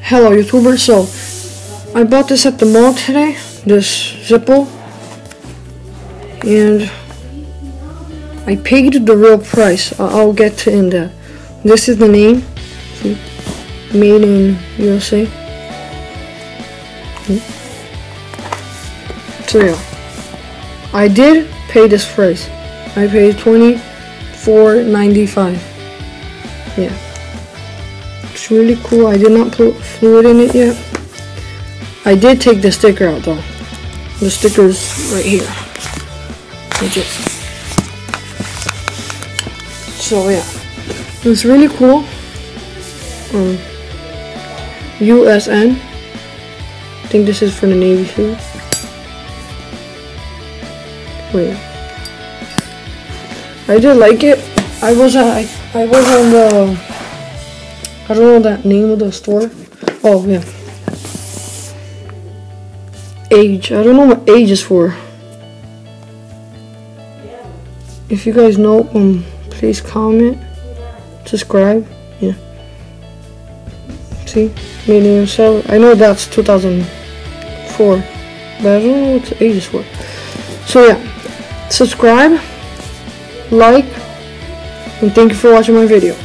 Hello YouTuber, so I bought this at the mall today, this Zippo, and I paid the real price. I'll get to in that. This is the name, see, made in USA. So yeah, I did pay this price. I paid $24.95. Yeah. It's really cool. I did not put fluid in it yet. I did take the sticker out though. The sticker's right here. So yeah, it's really cool. USN. I think this is for the Navy SEAL. Wait. I did like it. I was on the, I don't know that name of the store. Oh yeah. Age. I don't know what age is for. If you guys know, please comment, subscribe. Yeah. See, made in USA. I know that's 2004, but I don't know what the age is for. So yeah, subscribe, like, and thank you for watching my video.